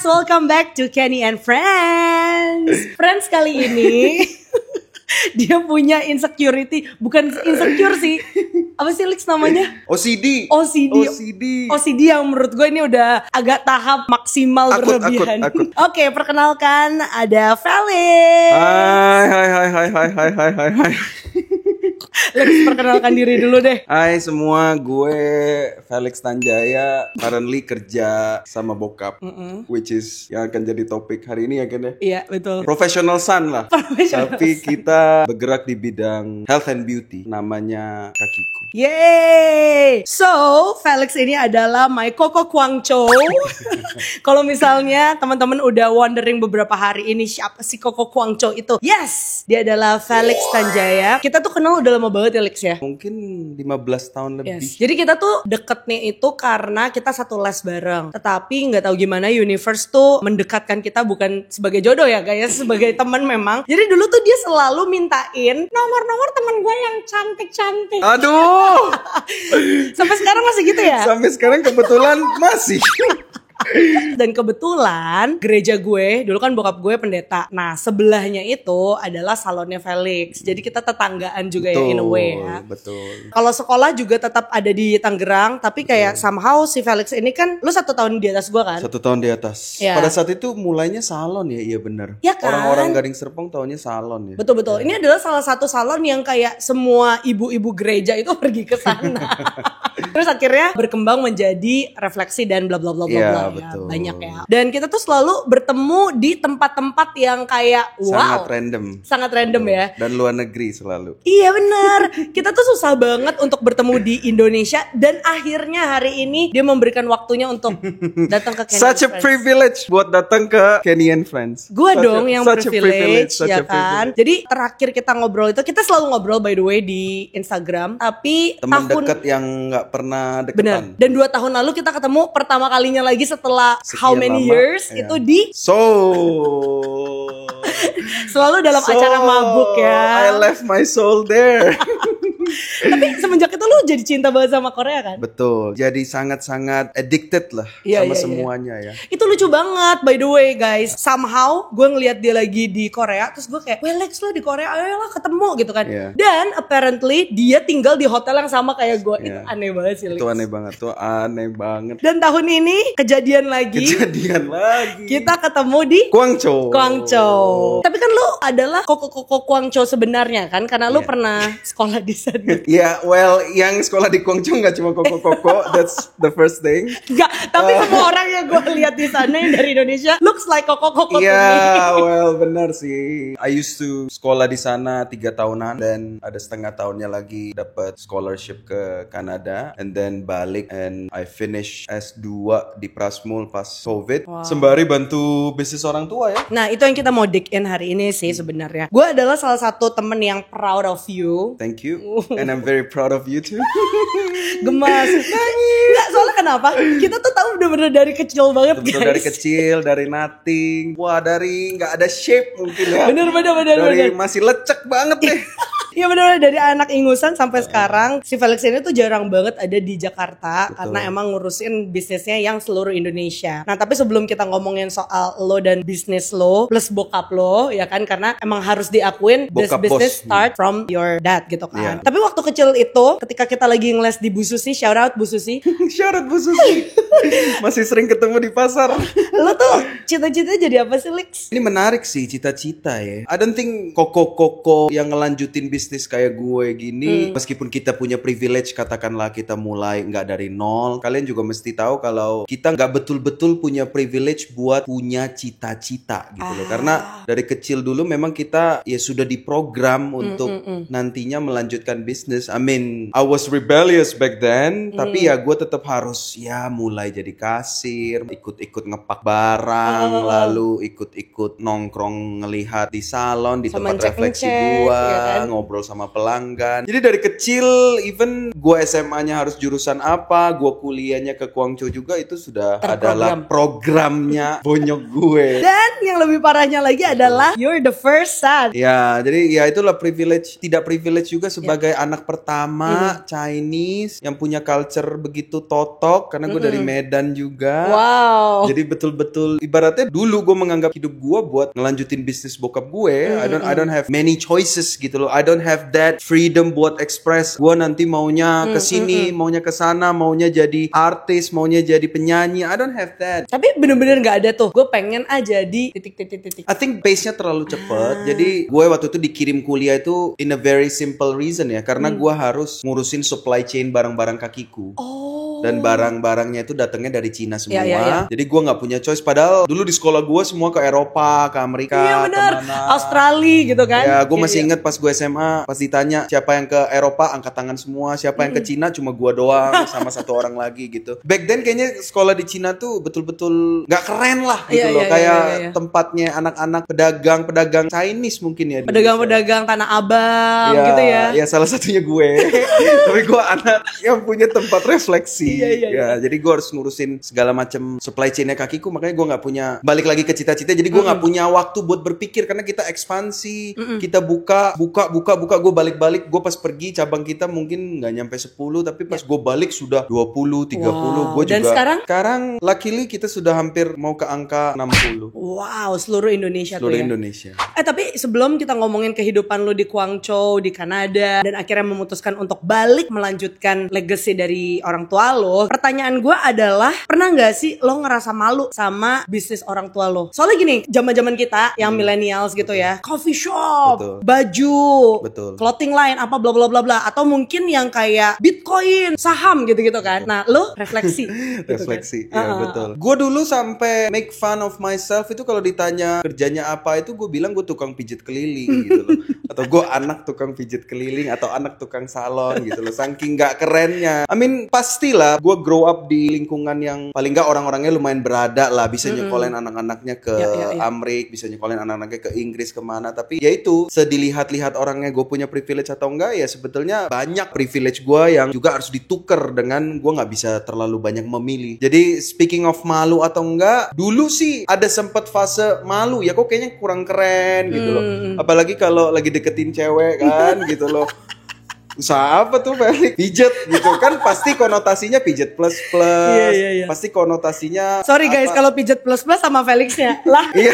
welcome back to Kenny and Friends. Friends kali ini dia punya insecurity, bukan insecure sih. Apa sih Lex namanya? OCD yang menurut gue ini udah agak tahap maksimal berlebihan. Akut. Oke, perkenalkan ada Felix. Hai. Lex, perkenalkan diri dulu deh. Hai semua, gue Felix Tanjaya, currently kerja sama bokap, which is yang akan jadi topik hari ini ya Ken ya? Iya, betul. Professional son lah. Tapi son. kita bergerak di bidang health and beauty, namanya Kakiku. Yeay! So, Felix ini adalah my Koko Kwangcho. Kalau misalnya teman-teman udah wondering beberapa hari ini siapa sih Koko Kwangcho itu? Yes! Dia adalah Felix Tanjaya. Kita tuh kenal udah lama banget ya Lex ya? Mungkin 15 tahun lebih. Yes. Jadi kita tuh deketnya itu karena kita satu les bareng. Tetapi nggak tahu gimana universe tuh mendekatkan kita bukan sebagai jodoh ya guys, sebagai teman memang. Jadi dulu tuh dia selalu mintain nomor-nomor teman gue yang cantik-cantik. Aduh! Sampai sekarang masih gitu ya? Sampai sekarang kebetulan masih. Dan kebetulan gereja gue, dulu kan bokap gue pendeta. Nah sebelahnya itu adalah salonnya Felix. Jadi kita tetanggaan juga ya in a way ya. Betul. Kalau sekolah juga tetap ada di Tangerang. Tapi kayak somehow si Felix ini kan, lu 1 tahun di atas gue kan? 1 tahun di atas. Ya. Pada saat itu mulainya salon ya, iya benar. Ya kan? Orang-orang Gading Serpong taunya salon ya. Betul-betul. Ini adalah salah satu salon yang kayak semua ibu-ibu gereja itu pergi ke sana. Terus akhirnya berkembang menjadi refleksi dan bla bla bla bla bla. Betul. Banyak ya. Dan kita tuh selalu bertemu di tempat-tempat yang kayak wow. Sangat random ya. Dan luar negeri selalu. Iya benar. Kita tuh susah banget untuk bertemu di Indonesia. Dan akhirnya hari ini dia memberikan waktunya untuk datang ke Kenny Such and a Friends. privilege buat datang ke Kenny and Friends. Gue dong yang privilege ya kan. Privilege. Jadi terakhir kita ngobrol itu, kita selalu ngobrol by the way di Instagram. Tapi Teman dekat yang gak pernah deketan. benar. Dan 2 tahun lalu kita ketemu pertama kalinya lagi setelah Sekian how many lama, years ya. itu di selalu dalam acara mabuk ya. I left my soul there. Tapi semenjak itu lu jadi cinta banget sama Korea kan? Betul. Jadi sangat-sangat addicted lah sama semuanya ya. Itu lucu banget by the way guys. Somehow gue ngeliat dia lagi di Korea, terus gue kayak, "Weh Lex, lo di Korea, ayolah ketemu," gitu kan. Yeah. Dan apparently dia tinggal di hotel yang sama kayak gue. Itu aneh banget sih Lex. Itu aneh banget. Dan tahun ini kejadian lagi. Kita ketemu di Kwangcho. Tapi kan lu adalah Koko Kwangcho sebenarnya kan, karena lu pernah sekolah di sana. Ya, well, yang sekolah di Kwangcho nggak cuma Koko, that's the first thing. Enggak, tapi semua orang yang gue lihat di sana yang dari Indonesia looks like Koko to me. Iya, well, benar sih. I used to sekolah di sana 3 tahunan dan ada setengah tahunnya lagi dapat scholarship ke Kanada, and then balik and I finish S2 di Prasmul pas COVID. Wow. Sembari bantu bisnis orang tua ya. Nah, itu yang kita mau dig in hari ini sih sebenarnya. Gue adalah salah satu temen yang proud of you. Thank you. And I'm very proud of you too. Gemas. Nggak, soalnya kenapa? Kita tuh tahu bener-bener dari kecil banget Betul, guys. dari kecil, dari nothing. Wah, dari nggak ada shape mungkin ya. Bener. Dari masih lecek banget deh. Iya bener, dari anak ingusan sampai sekarang si Felix ini tuh jarang banget ada di Jakarta. Betul. Karena emang ngurusin bisnisnya yang seluruh Indonesia. Nah tapi sebelum kita ngomongin soal lo dan bisnis lo plus bokap lo ya kan, karena emang harus diakuin this business start from your dad gitu kan. Tapi waktu kecil itu ketika kita lagi ngeles di Bu Susi, shout out Bu Susi. Shout out Bu Susi. Masih sering ketemu di pasar. Lo tuh cita-citanya jadi apa sih Lex? Ini menarik sih cita-cita ya. I don't think Koko yang ngelanjutin bisnis kayak gue gini, meskipun kita punya privilege, katakanlah kita mulai nggak dari nol, kalian juga mesti tahu kalau kita nggak betul-betul punya privilege buat punya cita-cita gitu loh. Karena dari kecil dulu memang kita ya sudah diprogram untuk nantinya melanjutkan bisnis. I mean, I was rebellious back then, tapi ya gue tetap harus ya mulai jadi kasir, ikut-ikut ngepak barang, lalu ikut-ikut nongkrong ngelihat di salon, di sama tempat refleksi gue, ya kan? ngobrol sama pelanggan. Jadi dari kecil, even gue SMA-nya harus jurusan apa, gue kuliahnya ke Guangzhou juga, itu sudah adalah programnya bonyok gue. Dan yang lebih parahnya lagi adalah you're the first son. Ya, jadi ya itulah privilege, tidak privilege juga sebagai anak pertama Chinese yang punya culture begitu totok, karena gue dari Medan juga. Wow. Jadi betul-betul ibaratnya dulu gue menganggap hidup gue buat ngelanjutin bisnis bokap gue. I don't have many choices gitu loh. I don't have that freedom buat express. Gue nanti maunya ke sini, maunya ke sana, maunya jadi artis, maunya jadi penyanyi. I don't have that. Tapi bener-bener nggak ada tuh. Gue pengen aja di titik. I think pace-nya terlalu cepet. Jadi gue waktu itu dikirim kuliah itu in a very simple reason ya, karena gue harus ngurusin supply chain barang-barang kakiku. Dan barang-barangnya itu datangnya dari Cina semua. Jadi gue nggak punya choice. Padahal dulu di sekolah gue semua ke Eropa, ke Amerika, kemana. Australia gitu kan. Ya, gue masih inget pas gue SMA, pas ditanya siapa yang ke Eropa, angkat tangan semua. Siapa yang ke Cina, cuma gue doang sama satu orang lagi gitu. Back then kayaknya sekolah di Cina tuh betul-betul nggak keren lah gitu loh. Kayak tempatnya anak-anak pedagang Chinese mungkin ya. Pedagang-pedagang Tanah Abang gitu ya. Ya salah satunya gue. Tapi gue anak yang punya tempat refleksi. Ya, jadi gue harus ngurusin segala macam supply chainnya kakiku, makanya gue nggak punya, balik lagi ke cita-cita. Jadi gue nggak punya waktu buat berpikir karena kita ekspansi, kita buka. Gue balik. Gue pas pergi cabang kita mungkin nggak nyampe 10, tapi pas gue balik sudah 20, 30. Gue juga. Dan sekarang luckily kita sudah hampir mau ke angka 60. Wow, seluruh Indonesia tuh ya. Indonesia. Tapi sebelum kita ngomongin kehidupan lo di Guangzhou, di Kanada, dan akhirnya memutuskan untuk balik melanjutkan legacy dari orang tua lo, pertanyaan gue adalah, pernah nggak sih lo ngerasa malu sama bisnis orang tua lo? Soalnya gini, zaman-zaman kita yang millennials gitu ya, coffee shop, baju, clothing line, apa bla bla bla bla, atau mungkin yang kayak Bitcoin, saham gitu-gitu kan. Nah, lo refleksi. Refleksi, gitu kan? Ya betul. Gue dulu sampai make fun of myself itu kalau ditanya kerjanya apa itu gue bilang gue tukang pijit keliling gitu loh. Atau gue anak tukang pijit keliling, atau anak tukang salon gitu loh. Saking gak kerennya. I mean pastilah gue grow up di lingkungan yang paling gak orang-orangnya lumayan berada lah. Bisa nyekolin anak-anaknya ke Amerika, bisa nyekolin anak-anaknya ke Inggris, kemana. Tapi ya itu, sedilihat-lihat orangnya gue punya privilege atau enggak, ya sebetulnya banyak privilege gue yang juga harus ditukar dengan gue gak bisa terlalu banyak memilih. Jadi speaking of malu atau enggak, dulu sih ada sempet fase malu ya, kok kayaknya kurang keren gitu loh. Apalagi kalau lagi deketin cewek kan gitu loh. Usaha apa tuh Felix? Pijet gitu kan, pasti konotasinya pijet plus. Pasti konotasinya. Sorry guys, kalau pijet plus sama Felixnya lah. Iya,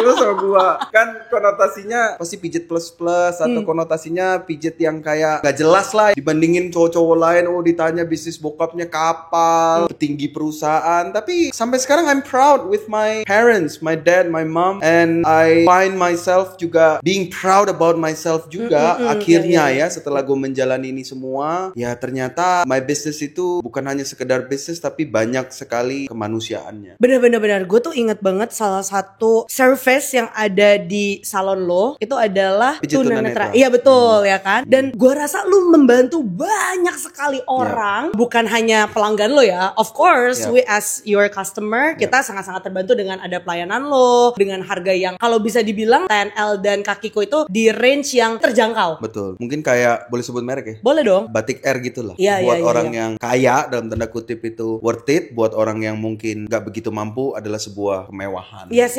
itu sama gua. Kan konotasinya pasti pijet plus atau konotasinya pijet yang kayak gak jelas lah dibandingin cowok-cowok lain. Oh, ditanya bisnis bokapnya kapal, petinggi perusahaan. Tapi sampai sekarang I'm proud with my parents, my dad, my mom, and I find myself juga being proud about myself juga. Akhirnya ya setelah gue menjalani ini semua, ya ternyata my business itu bukan hanya sekedar bisnis, tapi banyak sekali kemanusiaannya. Bener-bener, gue tuh inget banget salah satu service yang ada di salon lo, itu adalah tunanetra. Iya betul ya kan. Dan gue rasa lu membantu banyak sekali orang, bukan hanya pelanggan lo ya. Of course, we as your customer, kita sangat-sangat terbantu dengan ada pelayanan lo, dengan harga yang kalau bisa dibilang TNL dan Kakiko itu di range yang terjangkau. Betul. Mungkin kayak boleh sebut merek ya? Boleh dong. Batik Air gitu lah. Buat orang yang kaya dalam tanda kutip itu worth it, buat orang yang mungkin gak begitu mampu adalah sebuah kemewahan. Yes.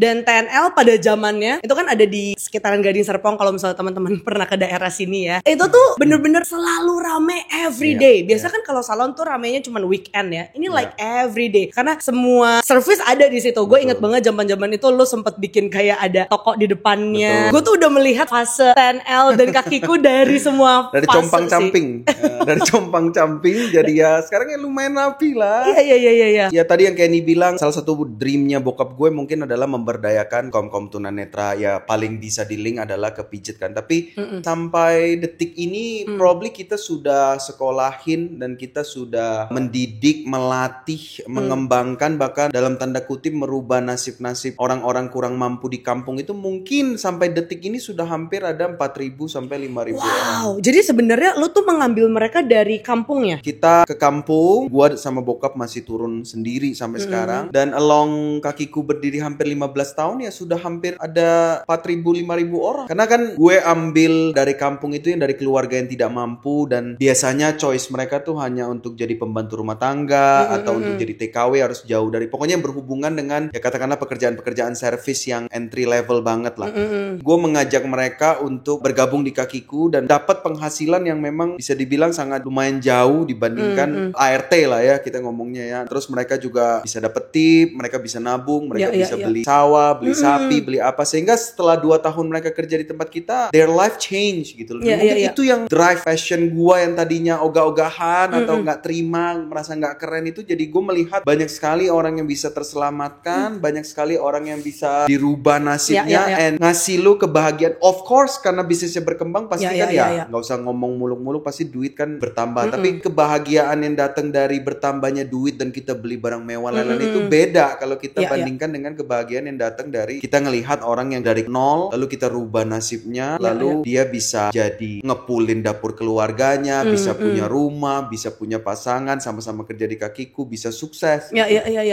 Dan TNL pada zamannya itu kan ada di sekitaran Gading Serpong, kalau misalnya teman-teman pernah ke daerah sini ya. Itu tuh bener-bener selalu rame every day. Biasa kan kalau salon tuh ramenya cuma weekend ya. Ini like every day. Karena semua service ada di situ. Gue inget banget zaman-zaman itu lo sempet bikin kayak ada toko di depannya. Gue tuh udah melihat fase TNL dan Kakiku dari semua dari compang-camping. Dari compang-camping jadi ya sekarang ya lumayan rapi lah. Iya. Ya tadi yang Kenny bilang, salah satu dreamnya bokap gue mungkin adalah memberdayakan kaum tunanetra. Ya paling bisa di-link adalah ke pijet kan. Tapi sampai detik ini probably kita sudah sekolahin dan kita sudah mendidik, melatih, mengembangkan, bahkan dalam tanda kutip merubah nasib-nasib orang-orang kurang mampu di kampung itu mungkin sampai detik ini sudah hampir ada 4.000 sampai 5.000 orang. Wow, jadi sebenarnya lu tuh mengambil mereka dari kampungnya? Kita ke kampung, gua sama bokap masih turun sendiri sampai sekarang. Dan along kakiku berdiri hampir 15 tahun ya sudah hampir ada 4.000 5.000 orang. Karena kan gue ambil dari kampung itu yang dari keluarga yang tidak mampu, dan biasanya choice mereka tuh hanya untuk jadi pembantu rumah tangga atau untuk jadi TKW, harus jauh dari, pokoknya yang berhubungan dengan ya katakanlah pekerjaan-pekerjaan service yang entry level banget lah. Gue mengajak mereka untuk bergabung di kakiku dan dapat penghasilan yang memang bisa dibilang sangat lumayan jauh dibandingkan ART lah ya kita ngomongnya ya. Terus mereka juga bisa dapat tip, mereka bisa nabung, mereka bisa beli sawah, beli sapi, beli apa, sehingga setelah 2 tahun mereka kerja di tempat kita, their life change gitu loh. Mungkin itu yang drive passion gue yang tadinya ogah-ogahan atau nggak terima, merasa nggak keren itu, jadi gue melihat banyak sekali orang yang bisa terselamatkan, banyak sekali orang yang bisa dirubah nasibnya, and ngasih lu kebahagiaan. Of course karena bisnisnya berkembang pasti kan nggak usah ngomong muluk-muluk, pasti duit kan bertambah. Tapi kebahagiaan yang datang dari bertambahnya duit dan kita beli barang mewah lain itu beda kalau kita bandingkan dengan kebahagiaan yang datang dari kita ngelihat orang yang dari nol lalu kita rubah nasibnya, lalu dia bisa jadi ngepulin dapur keluarganya, bisa punya rumah, bisa punya pasangan, sama-sama kerja di kakiku, bisa sukses.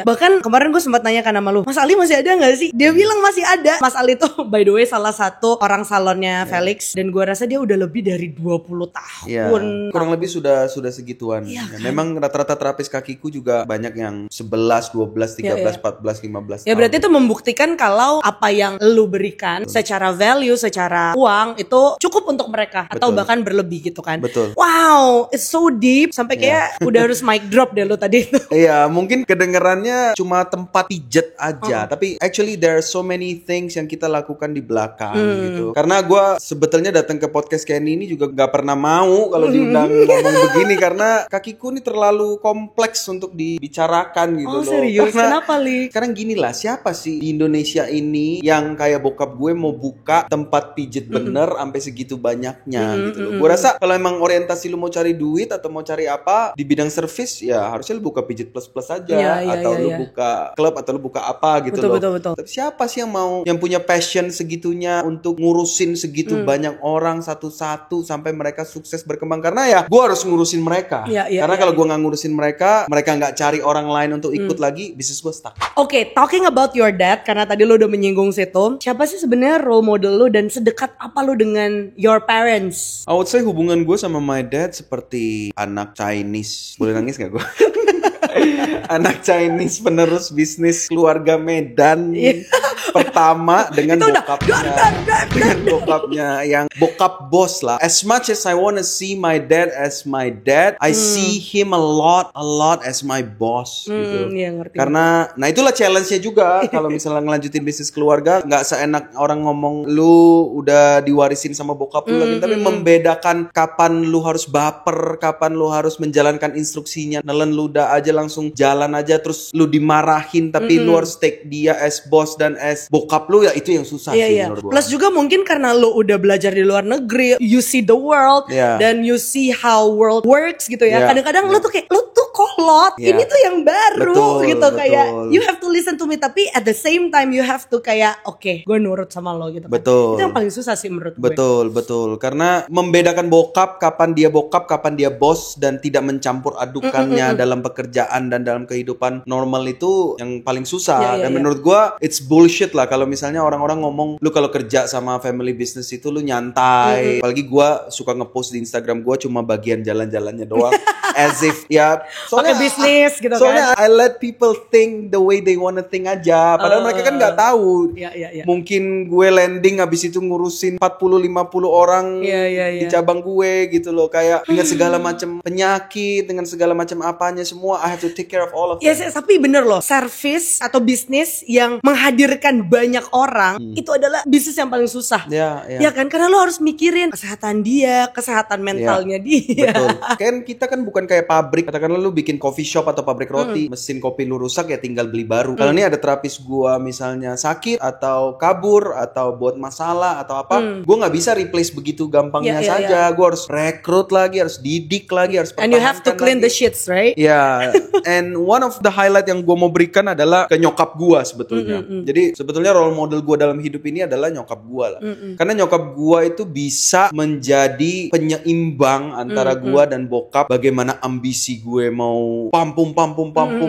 Bahkan kemarin gue sempat nanya kan sama lu, Mas Ali masih ada nggak sih? Dia bilang masih ada. Mas Ali tuh by the way salah satu orang salonnya Felix, dan gue rasa dia udah lebih dari 20 tahun. Kurang lebih sudah segituan. Memang rata-rata terapis kakiku juga banyak yang 11, 12, 13, 14, 15 ya berarti itu membuktikan kalau apa yang lu berikan secara value, secara uang itu cukup untuk mereka atau bahkan berlebih gitu kan. Wow, it's so deep sampai kayak udah harus mic drop deh lu tadi itu. Iya, mungkin kedengarannya cuma tempat pijet aja, tapi actually there are so many things yang kita lakukan di belakang gitu. Karena gue sebetulnya datang ke podcast Kenny ini juga gak pernah mau kalau diundang ngomong begini, karena kakiku ini terlalu kompleks untuk dibicarakan gitu loh. Serius? Kenapa, Li? Sekarang gini lah, siapa sih di Indonesia ini yang kayak bokap gue mau buka tempat pijet bener sampai segitu banyaknya gitu loh. Gue rasa kalau emang orientasi lu mau cari duit atau mau cari apa di bidang service, ya harusnya lu buka pijet plus-plus aja, atau lu buka klub atau lu buka apa gitu loh. Tapi siapa sih yang punya passion segitunya untuk ngurusin segitu banyak orang satu-satu sampai mereka sukses berkembang? Karena ya gue harus ngurusin mereka. Karena kalau gue nggak ngurusin mereka nggak cari orang lain untuk ikut lagi, bisnis gue stuck. Oke, talking about your dad, karena tadi lo udah menyinggung situ, siapa sih sebenarnya role model lo dan sedekat apa lo dengan your parents? I would say hubungan gue sama my dad seperti anak Chinese. Boleh nangis gak gue? Anak Chinese penerus bisnis keluarga Medan pertama dengan bokapnya yang bokap bos lah. As much as I wanna see my dad as my dad, I see him a lot as my boss gitu. Ngerti. Karena nah itulah challenge-nya juga kalau misalnya ngelanjutin bisnis keluarga, nggak seenak orang ngomong lu udah diwarisin sama bokap lu lagi, tapi membedakan kapan lu harus baper, kapan lu harus menjalankan instruksinya, nelen ludah aja langsung jalan aja, terus lu dimarahin tapi lu harus take dia as boss dan as bokap lu, ya itu yang susah sih menurut gua. Plus juga mungkin karena lu udah belajar di luar negeri, you see the world dan you see how world works gitu ya. Kadang-kadang lu tuh kayak lu tuh kolot, ini tuh yang baru gitu. Kayak you have to listen to me, tapi at the same time you have to kayak oke, gue nurut sama lo gitu kan. Itu yang paling susah sih menurut gue. Betul. Karena membedakan bokap, kapan dia bokap, kapan dia bos, dan tidak mencampur adukannya dalam pekerjaan dan dalam kehidupan normal itu yang paling susah. Dan menurut gue it's bullshit lah kalau misalnya orang-orang ngomong lu kalau kerja sama family business itu lu nyantai. Apalagi gue suka ngepost di Instagram gue cuma bagian jalan-jalannya doang. As if pakai bisnis gitu soalnya kan. I let people think the way they wanna think aja. Padahal mereka kan gak tahu. Mungkin gue landing habis itu ngurusin 40-50 orang di cabang gue gitu loh. Kayak dengan segala macam penyakit, dengan segala macam apanya semua, I have to take care of all of them. Tapi bener loh, service atau bisnis yang menghadirkan banyak orang itu adalah bisnis yang paling susah. Ya kan, karena lo harus mikirin kesehatan dia, kesehatan mentalnya dia. Betul. Kan kita kan bukan kayak pabrik. Katakanlah lu bikin coffee shop atau pabrik roti, mesin kopi lu rusak ya tinggal beli baru. Kalau ini ada terapis gua misalnya sakit atau kabur atau buat masalah atau apa, gua nggak bisa replace begitu gampangnya saja. Gua harus rekrut lagi, harus didik lagi, harus pertahankan. And you have to clean the shits, right? And one of the highlight yang gue mau berikan adalah ke nyokap gue sebetulnya. Jadi sebetulnya role model gue dalam hidup ini adalah nyokap gue lah. Karena nyokap gue itu bisa menjadi penyeimbang antara gue dan bokap. Bagaimana ambisi gue mau pampum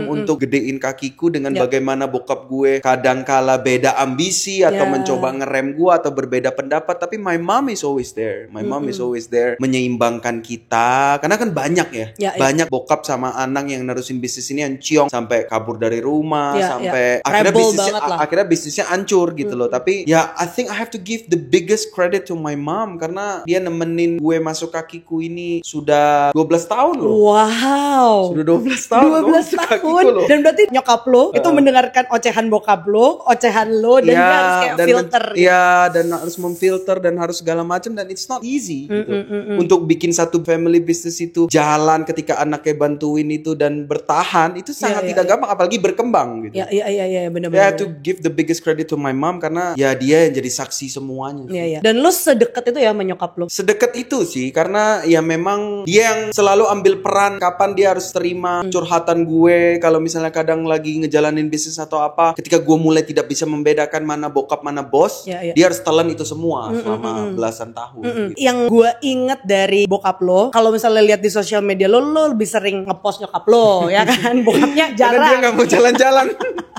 untuk gedein kakiku, dengan bagaimana bokap gue kadangkala beda ambisi atau mencoba ngerem gue atau berbeda pendapat. Tapi my mom is always there. My mom is always there menyeimbangkan kita. Karena kan banyak banyak bokap sama anak yang nerusin bisnis ini yang ciong sampai kabur dari rumah, sampai akhirnya bisnisnya hancur gitu loh. Tapi ya I think I have to give the biggest credit to my mom karena dia nemenin gue masuk kakiku ini sudah 12 tahun loh. Wow. Sudah 12 tahun. 12 tahun. Dan berarti nyokap lo itu mendengarkan ocehan bokap lo, ocehan lo, dan dia harus kayak filter. Iya, dan harus memfilter dan harus segala macam, dan it's not easy gitu. Untuk bikin satu family business itu jalan ketika anaknya bantuin itu dan bertahan itu sangat tidak gampang, apalagi berkembang gitu. Iya, benar-benar. I have to give the biggest credit to my mom karena ya dia yang jadi saksi semuanya. Iya. Dan lo sedekat itu ya menyokap lo? Sedekat itu sih, karena ya memang dia yang selalu ambil peran kapan dia harus terima curhatan gue kalau misalnya kadang lagi ngejalanin bisnis atau apa. Ketika gue mulai tidak bisa membedakan mana bokap mana bos, dia harus telan itu semua selama belasan tahun. Yang gue inget dari bokap lo, kalau misalnya lihat di sosial media lo lebih sering ngepost nyokap lo, ya kan? Bokapnya jarang. Karena dia nggak mau jalan-jalan.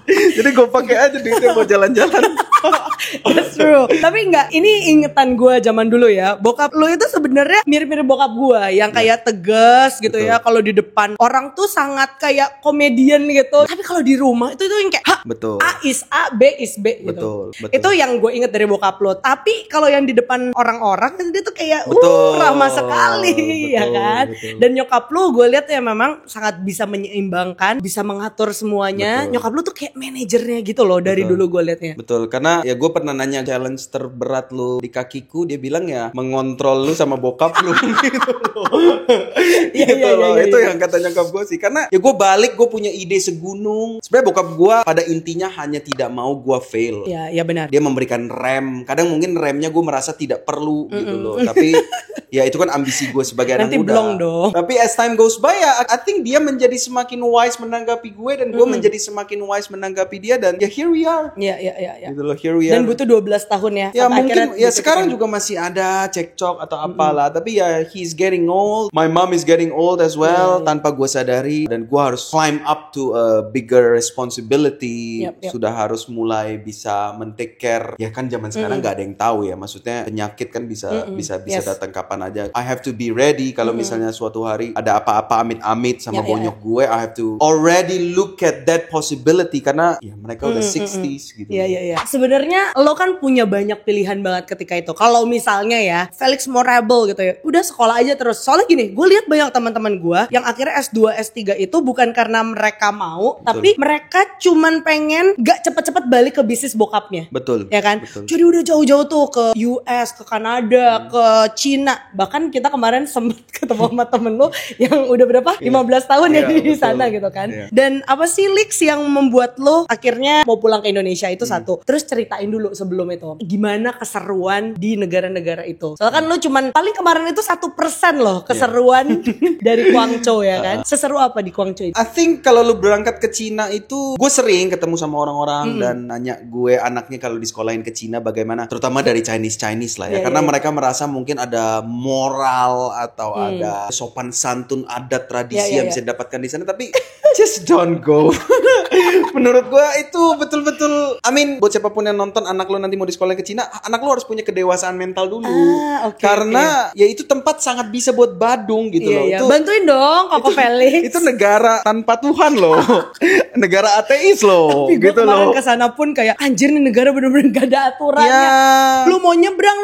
Jadi gue pakai aja duitnya buat jalan-jalan. That's true. Tapi enggak, ini ingetan gue zaman dulu ya. Bokap lo itu sebenarnya mirip-mirip bokap gue yang kayak tegas gitu. Betul. Ya. Kalau di depan orang tuh sangat kayak komedian gitu. Tapi kalau di rumah itu yang kayak betul. A is A, B is B gitu. Betul. Itu yang gue inget dari bokap lo. Tapi kalau yang di depan orang-orang dia tuh kayak ramah sekali, ya kan? Betul. Dan nyokap lo gue lihat ya memang sangat bisa menyeimbangkan, bisa mengatur semuanya. Nyokap lo tuh kayak manajernya gitu loh dari dulu gue liatnya. Betul, karena ya gue pernah nanya challenge terberat lu di kakiku, dia bilang ya mengontrol lu sama bokap lu gitu loh. Itu yang kata nyokap gue sih. Karena ya gue balik, gue punya ide segunung. Sebenarnya bokap gue pada intinya hanya tidak mau gue fail. Iya benar. Dia memberikan rem. Kadang mungkin remnya gue merasa tidak perlu gitu loh. Tapi ya itu kan ambisi gue sebagai anak muda. Nanti blong dong. Tapi as time goes by ya I think dia menjadi semakin wise menanggapi gue, dan gue menjadi semakin wise menanggapi dia, dan ya here we are. Iya. Gitu loh, here we are. Dan butuh 12 tahun ya. Ya mungkin ya sekarang juga masih ada cekcok atau apalah, tapi ya he's getting old. My mom is getting old as well, tanpa gue sadari, dan gue harus climb up to a bigger responsibility. Sudah harus mulai bisa men-take care. Ya kan zaman sekarang nggak ada yang tahu ya, maksudnya penyakit kan bisa datang kapan aja. I have to be ready kalau misalnya suatu hari ada apa-apa amit-amit sama bonyok gue, I have to already look at that possibility karena ya mereka udah 60s gitu. Iya. Sebenarnya lo kan punya banyak pilihan banget ketika itu. Kalau misalnya ya Felix mau rebel gitu ya, udah sekolah aja terus. Soalnya gini, gue lihat banyak teman-teman gue yang akhirnya S2, S3 itu bukan karena mereka mau, tapi mereka cuman pengen gak cepet-cepet balik ke bisnis bokapnya. Betul. Ya kan? Betul. Jadi udah jauh-jauh tuh ke US, ke Kanada, ke Cina. Bahkan kita kemarin sempet ketemu sama temen lo yang udah berapa? 15 tahun ya di sana gitu kan. Dan apa sih Lix yang membuat lo akhirnya mau pulang ke Indonesia itu satu. Terus ceritain dulu sebelum itu gimana keseruan di negara-negara itu. Soalnya kan lo cuman paling kemarin itu 1% loh keseruan dari Guangzhou ya kan. Seseru apa di Guangzhou itu? I think kalau lo berangkat ke Cina itu, gue sering ketemu sama orang-orang dan nanya gue anaknya kalau di sekolahin ke Cina bagaimana, terutama dari Chinese lah ya. Karena mereka merasa mungkin ada moral atau ada sopan santun adat tradisi yang bisa didapatkan di sana, tapi just don't go. Menurut gue itu betul-betul, I mean buat siapapun yang nonton, anak lo nanti mau di sekolah ke Cina, anak lo harus punya kedewasaan mental dulu. Karena ya itu tempat sangat bisa buat badung gitu loh. Itu, bantuin dong Koko Felix. Itu negara tanpa Tuhan loh. Negara ateis loh. Tapi gue gitu kemarin loh. kesana pun kayak anjir nih negara bener-bener gak ada aturannya. Lu mau nyebrang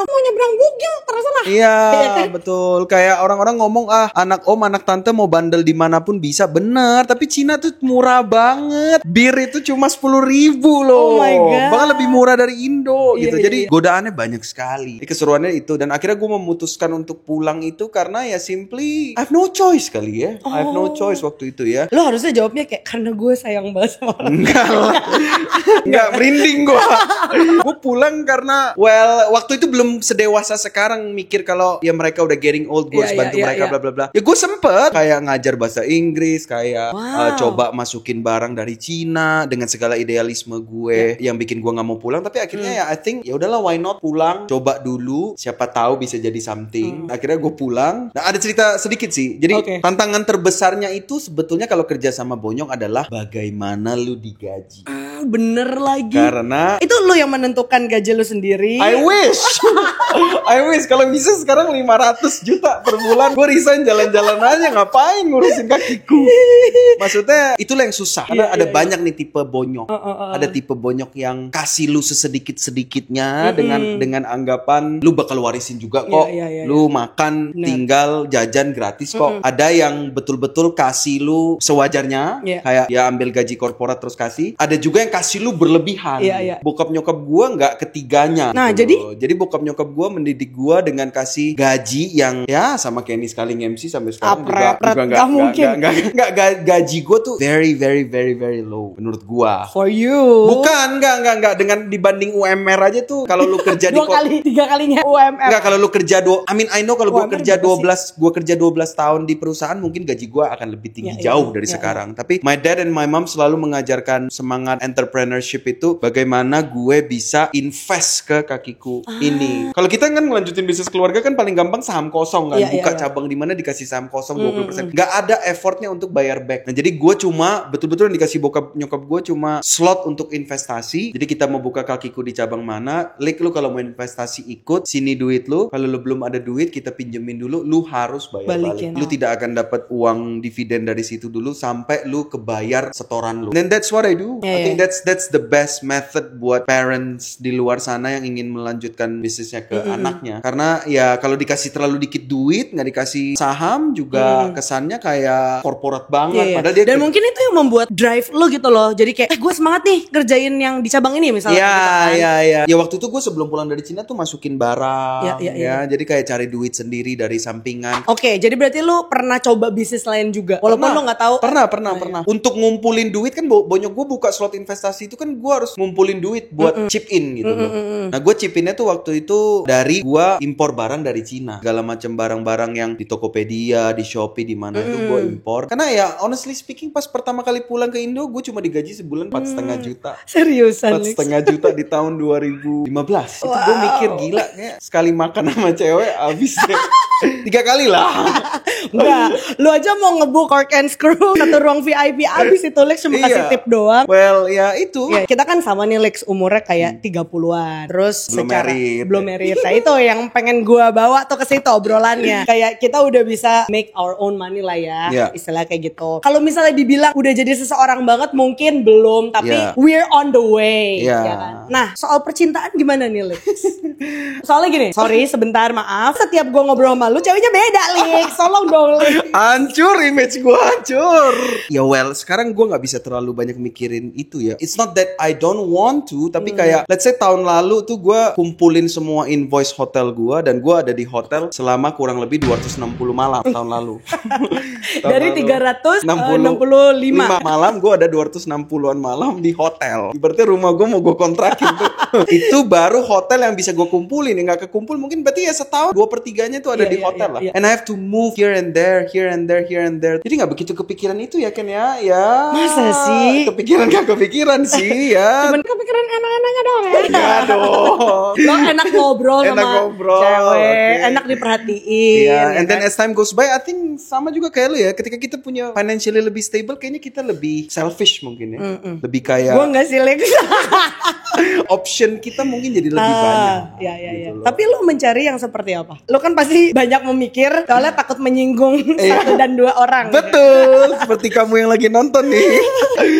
bugil terserah. Iya kan? Betul. Kayak orang-orang ngomong anak om anak tante mau bandel dimanapun bisa, bener. Tapi Cina tuh murah banget. Bir itu cuma 10.000 loh. Oh my God. Bahkan lebih murah dari Indo gitu. Jadi godaannya banyak sekali. Keseruannya itu, dan akhirnya gue memutuskan untuk pulang itu karena ya simply I have no choice kali ya. I have no choice waktu itu ya. Lo harusnya jawabnya kayak karena gue sayang banget sama orang. Enggak lah. Enggak, merinding gue pulang karena waktu itu belum sedewasa sekarang mikir kalau ya mereka udah getting old, gue harus bantu mereka bla bla bla. Ya gue sempet kayak ngajar bahasa Inggris, kayak coba masukin barang dari Cina dengan segala idealisme gue yang bikin gue nggak mau pulang. Tapi akhirnya ya I think ya udahlah, why not pulang, coba dulu, siapa tahu bisa jadi something. Akhirnya gue pulang. Nah, ada cerita sedikit sih. Jadi tantangan terbesarnya itu sebetulnya kalau kerja sama Bonyok adalah bagaimana lu digaji. Bener lagi. Karena itu lu yang menentukan gaji lu sendiri. I wish. I wish kalau bisa sekarang 500 juta per bulan. Gue resign jalan-jalan aja, ngapain ngurusin kakiku. Maksudnya itulah yang susah. Karena ada banyak nih tipe Bonyok. Ada tipe Bonyok yang kasih lu sesedikit-sedikitnya dengan anggapan lu bakal warisin juga kok. Lu makan, tinggal, jajan gratis kok. Ada yang betul-betul kasih lu sewajarnya, kayak ya ambil gaji korporat terus kasih. Ada juga yang kasih lu berlebihan. Bokap nyokap gue nggak ketiganya. Nah, gitu. Jadi bokap nyokap gue mendidik gue dengan kasih gaji yang ya sama kayak ini sekali MC sampai sekarang juga nggak gaji gue tuh very very very very low menurut gue. For you. Bukan, nggak dengan dibanding UMR aja tuh. Kalau lu kerja di 3 kalinya UMR. Nggak, kalau lu kerja I know kalau gue kerja 12 tahun di perusahaan mungkin gaji gue akan lebih tinggi jauh dari sekarang. Tapi my dad and my mom selalu mengajarkan semangat entrepreneurship itu bagaimana gue bisa invest ke kakiku ini. Kalau kita kan ngelanjutin bisnis keluarga kan paling gampang saham kosong kan. Buka cabang di mana dikasih saham kosong 20%. Nggak ada effortnya untuk bayar back. Nah, jadi gue cuma betul-betul yang dikasih bokap nyokap gue cuma slot untuk investasi. Jadi kita mau buka kakiku di cabang mana, lu kalau mau investasi ikut, sini duit lu. Kalau lu belum ada duit kita pinjemin dulu, lu harus bayar balik. Lu tidak akan dapat uang dividen dari situ dulu sampai lu kebayar setoran lu. And that's what I do. I think that's the best method buat parents di luar sana yang ingin melanjutkan bisnisnya ke anaknya. Karena ya kalau dikasih terlalu dikit duit, nggak dikasih saham juga kesannya kayak korporat banget. Padahal dia dan mungkin itu yang membuat drive lo gitu loh. Jadi kayak gue semangat nih kerjain yang di cabang ini misalnya. Ya waktu itu gue sebelum pulang dari Cina tuh masukin barang. Jadi kayak cari duit sendiri dari sampingan. Oke, jadi berarti lo pernah coba bisnis lain juga. Walaupun lo nggak tahu. Pernah. Untuk ngumpulin duit kan Bonyok gue buka slot investasi itu kan gue harus ngumpulin duit buat chip in gitu loh. Nah gue chip innya tuh waktu itu dari gue impor barang dari Cina. Segala macam barang-barang yang di Tokopedia, di Shopee, di mana itu gue impor. Karena ya honestly speaking pas pertama kali pulang ke Indo gue cuma digaji sebulan 4,5 juta. Seriusan? 4,5 juta di tahun 2015. Itu gue mikir gila kayak sekali makan sama cewek habis deh. 3 kali lah. Enggak, lu aja mau nge-book Cork and Screw satu ruang VIP abis itu Lex cuma kasih tip doang. Well, ya itu. Ya, kita kan sama nih Lex umurnya kayak 30-an. Terus belum married. Nah, itu yang pengen gua bawa tuh ke situ obrolannya. Kayak kita udah bisa make our own money lah ya. Istilah kayak gitu. Kalau misalnya dibilang udah jadi seseorang banget mungkin belum, tapi we're on the way, ya kan? Nah, soal percintaan gimana nih Lex? Soalnya gini, sorry sebentar maaf. Setiap gua ngobrol sama lu ceweknya beda Lex. Tolong dong Lex. Hancur image gue, hancur. Ya well, sekarang gue gak bisa terlalu banyak mikirin itu ya. It's not that I don't want to, tapi kayak let's say tahun lalu tuh gue kumpulin semua invoice hotel gue, dan gue ada di hotel selama kurang lebih 260 malam tahun lalu. Dari 365 malam gue ada 260-an malam di hotel. Berarti rumah gue mau gue kontrakin tuh. Itu baru hotel yang bisa gue kumpulin. Yang gak kekumpul mungkin berarti ya setahun 2/3 tuh ada di hotel lah. And I have to move here and there. Jadi gak begitu kepikiran itu ya Ken ya. Masa sih? Gak kepikiran sih ya. Cuman kepikiran enak-enaknya doang ya. Enggak dong. Lo enak ngobrol sama cewek, enak diperhatiin. And then as time goes by, I think sama juga kayak lu ya. Ketika kita punya financially lebih stable, kayaknya kita lebih selfish mungkin ya. Lebih kayak gue gak sih Lex. Option kita mungkin jadi lebih banyak. Gitu. Tapi lu mencari yang seperti apa? Lu kan pasti banyak memikir, soalnya takut menyinggung 1 dan 2 orang. Betul, seperti kamu yang lagi nonton nih.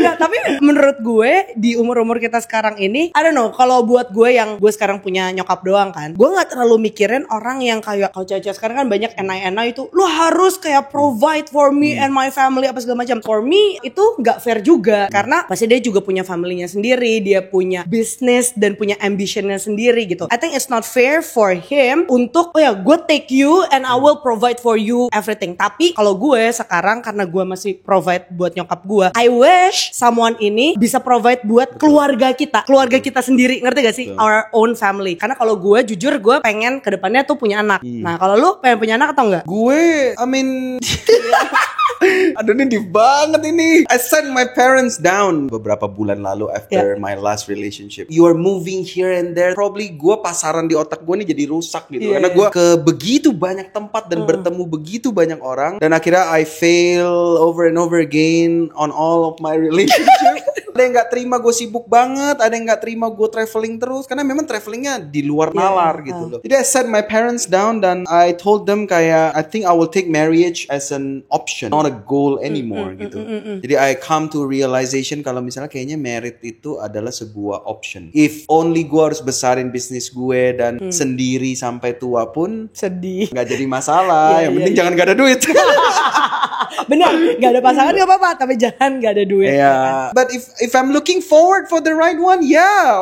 Ya, tapi menurut gue di umur-umur kita sekarang ini, I don't know, kalau buat gue yang gue sekarang punya nyokap doang kan, gue nggak terlalu mikirin orang yang kayak kalau cewek-cewek sekarang kan banyak enai-enai itu, lu harus kayak provide for me and my family apa segala macam. For me itu nggak fair juga, karena pasti dia juga punya familynya sendiri, dia punya bisnis bisnis dan punya ambitionnya sendiri gitu. I think it's not fair for him untuk oh ya gue take you and I will provide for you everything. Tapi kalau gue sekarang karena gue masih provide buat nyokap gue, I wish someone ini bisa provide buat keluarga kita sendiri, ngerti gak sih? Our own family. Karena kalau gue jujur gue pengen kedepannya tuh punya anak. Nah kalau lu pengen punya anak atau enggak? Gue, I mean aduh ini deep banget ini. I sent my parents down beberapa bulan lalu after my last relationship. You are moving here and there. Probably gue pasaran di otak gue nih jadi rusak gitu. Karena gue ke begitu banyak tempat dan bertemu begitu banyak orang. Dan akhirnya I fail over and over again on all of my relationship. Ada yang gak terima gue sibuk banget, ada yang gak terima gue traveling terus. Karena memang travelingnya di luar nalar gitu loh. Jadi I sent my parents down dan I told them kayak I think I will take marriage as an option, not a goal anymore gitu. Jadi I come to realization kalau misalnya kayaknya merit itu adalah sebuah option. If only gue harus besarin bisnis gue dan sendiri sampai tua pun sedih, nggak jadi masalah. Yang penting jangan gak ada duit. Benar, gak ada pasangan gak apa-apa, tapi jangan gak ada duit. But if I'm looking forward for the right one,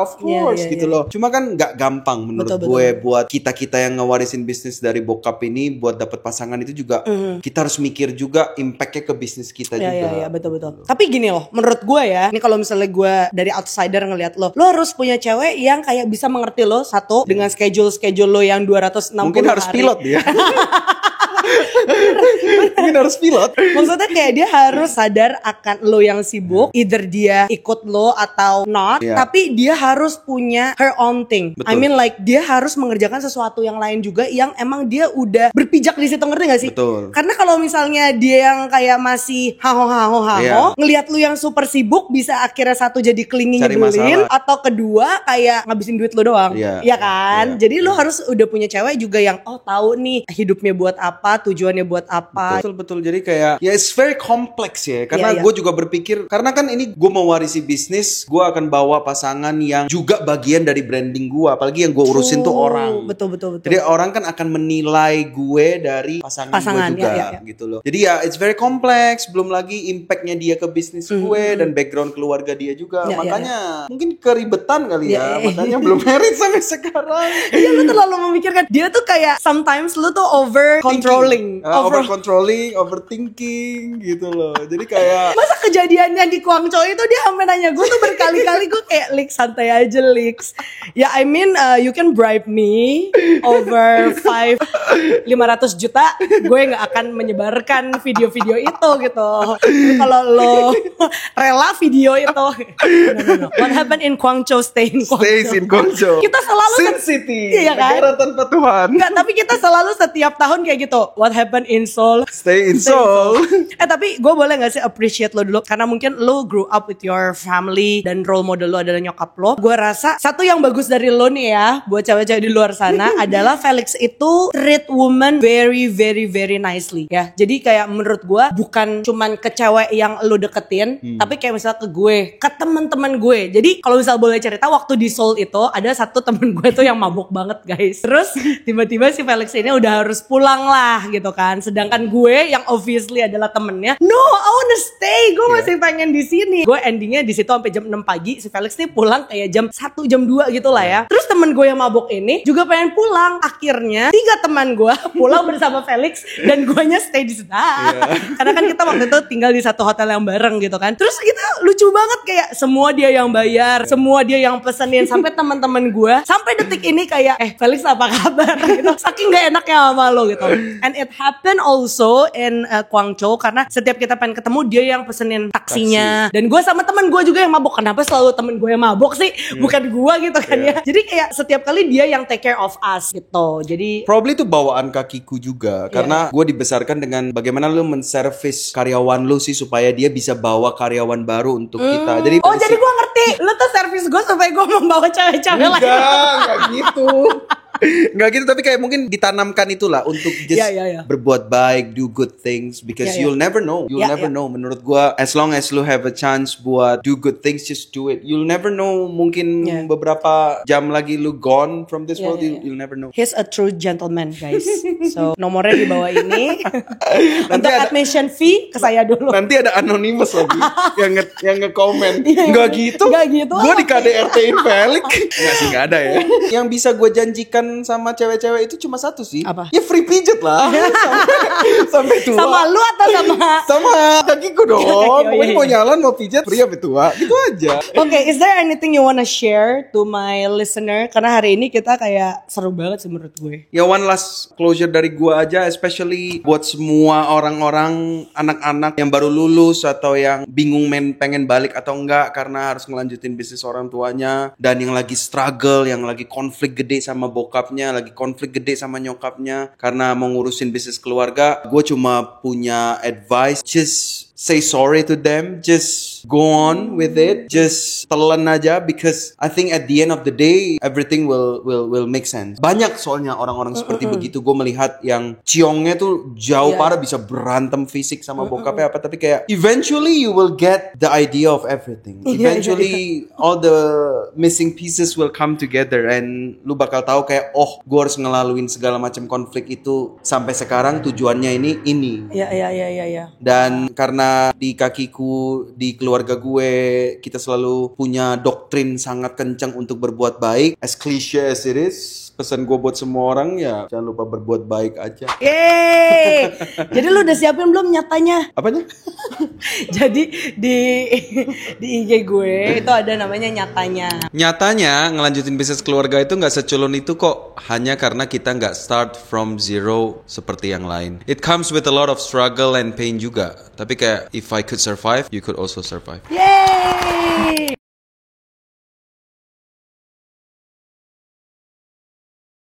of course gitu loh. Cuma kan nggak gampang menurut gue buat kita yang ngewarisin bisnis dari bokap ini buat dapet pasangan itu juga kita harus mikir juga impactnya ke bisnis kita juga. Iya betul. Tapi gini loh, menurut gue ya, ini kalau misalnya gue dari outsider ngelihat lo harus punya cewek yang kayak bisa mengerti lo satu dengan schedule lo yang 260 mungkin hari. Harus pilot dia. Mungkin harus pilot. Maksudnya kayak dia harus sadar akan lo yang sibuk, either dia ikut lo atau not, tapi dia harus punya her own thing. I mean like dia harus mengerjakan sesuatu yang lain juga yang emang dia udah berpijak di situ, ngerti gak sih? Betul. Karena kalau misalnya dia yang kayak masih haho, ngelihat lo yang super sibuk bisa akhirnya satu jadi clingy nyebelin, atau kedua kayak ngabisin duit lo doang. Iya kan? Jadi lo harus udah punya cewek juga yang tahu nih hidupnya buat apa, tujuannya buat apa. Betul. Jadi kayak it's very complex ya. Karena gue juga berpikir, karena kan ini gue mau warisi bisnis, gue akan bawa pasangan yang juga bagian dari branding gue. Apalagi yang gue urusin tuh orang. Betul. Jadi orang kan akan menilai gue dari pasangan gue juga gitu loh. Jadi it's very complex. Belum lagi impactnya dia ke bisnis gue dan background keluarga dia juga. Makanya mungkin keribetan kali ya. Makanya belum married sampai sekarang. Iya, lu terlalu memikirkan. Dia tuh kayak sometimes lu tuh over controlling, overthinking gitu loh. Jadi kayak masa kejadiannya di Guangzhou itu dia sampai nanya gue tuh berkali-kali, gue kayak Lix santai aja Lix. Ya I mean you can bribe me over 500 juta, gue nggak akan menyebarkan video-video itu gitu. Tapi kalau lo rela video itu, no. What happened in Guangzhou stays in Guangzhou. Kita selalu Sin City, iya kan? negara tanpa Tuhan. Enggak, tapi kita selalu setiap tahun kayak gitu. What happened in Seoul? Stay in Seoul. Tapi gue boleh gak sih appreciate lo dulu? Karena mungkin lo grew up with your family dan role model lo adalah nyokap lo. Gue rasa satu yang bagus dari lo nih ya, buat cewek-cewek di luar sana adalah Felix itu treat woman very very very nicely ya. Jadi kayak menurut gue bukan cuman ke cewek yang lo deketin, tapi kayak misalnya ke gue, ke teman-teman gue. Jadi kalau misal boleh cerita, waktu di Seoul itu ada satu temen gue tuh yang mabuk banget guys. Terus tiba-tiba si Felix ini udah harus pulang lah gitu kan. Sedangkan gue yang obviously adalah temennya, no, I wanna stay, gue masih pengen di sini. Gue endingnya di situ sampai jam 6 pagi. Si Felix nih pulang kayak jam 1 jam 2 gitu lah ya. Terus temen gue yang mabuk ini juga pengen pulang. Akhirnya 3 teman gue pulang bersama Felix dan guanya stay di sana. Karena kan kita waktu itu tinggal di satu hotel yang bareng gitu kan. Terus kita lucu banget kayak semua dia yang bayar, semua dia yang pesenin, sampai teman-teman gue sampai detik ini kayak Felix apa kabar gitu. Saking gak enaknya sama lo gitu. And it happened also in Guangzhou karena setiap kita pengen ketemu dia yang pesenin taksinya. Dan gue sama teman gue juga yang mabok. Kenapa selalu temen gue yang mabok sih? Bukan gue gitu kan ya. Jadi kayak setiap kali dia yang take care of us gitu. Jadi probably itu bawaan kakiku juga. Karena gue dibesarkan dengan bagaimana lu menservis karyawan lu sih supaya dia bisa bawa karyawan baru untuk kita. Jadi jadi gue ngerti. Lu tuh servis gue supaya gue membawa cewek-cewek lain. Enggak gitu. Nggak gitu, tapi kayak mungkin ditanamkan itulah untuk just berbuat baik, do good things, because you'll never know. You'll never know. Menurut gua, as long as lu have a chance buat do good things, just do it. You'll never know. Mungkin beberapa jam lagi lu gone from this world, you'll never know. He's a true gentleman, guys. So nomornya di bawah ini. Untuk admission fee ke saya dulu. Nanti ada anonymous lagi yang nge-comment. Nggak gitu. Gue di KDRT-in Felix. Nggak sih, nggak ada ya. Yang bisa gue janjikan sama cewek-cewek itu cuma satu sih. Apa? Ya free pijet lah. sampai tua. Sama lu atau sama kakiku dong. Pokoknya mau jalan mau pijet free sampai tua. Gitu aja. Okay, is there anything you wanna share to my listener? Karena hari ini kita kayak seru banget sih menurut gue. Ya, one last closure dari gue aja, especially buat semua orang-orang, anak-anak yang baru lulus atau yang bingung pengen balik atau enggak karena harus ngelanjutin bisnis orang tuanya, dan yang lagi struggle, yang lagi konflik gede sama bokapnya, lagi konflik gede sama nyokapnya karena mau ngurusin bisnis keluarga. Gue cuma punya advice, just say sorry to them, just go on with it, just telan aja, because I think at the end of the day everything will make sense. Banyak soalnya orang-orang seperti begitu. Gue melihat yang ciongnya tuh jauh parah, bisa berantem fisik sama bokapnya apa, tapi kayak eventually you will get the idea of everything. Eventually all the missing pieces will come together, and lu bakal tahu kayak, oh, gue harus ngelaluin segala macam konflik itu sampai sekarang tujuannya ini. Iya. Dan karena di kakiku, di keluarga gue, kita selalu punya doktrin sangat kencang untuk berbuat baik. As cliche as it is, pesan gue buat semua orang, ya jangan lupa berbuat baik aja. Yeay. Jadi lu udah siapin belum nyatanya? Apanya? Jadi di IG gue itu ada namanya nyatanya. Nyatanya ngelanjutin bisnis keluarga itu gak seculun itu kok. Hanya karena kita gak start from zero seperti yang lain. It comes with a lot of struggle and pain juga. Tapi kayak, if I could survive, you could also survive. Yeay.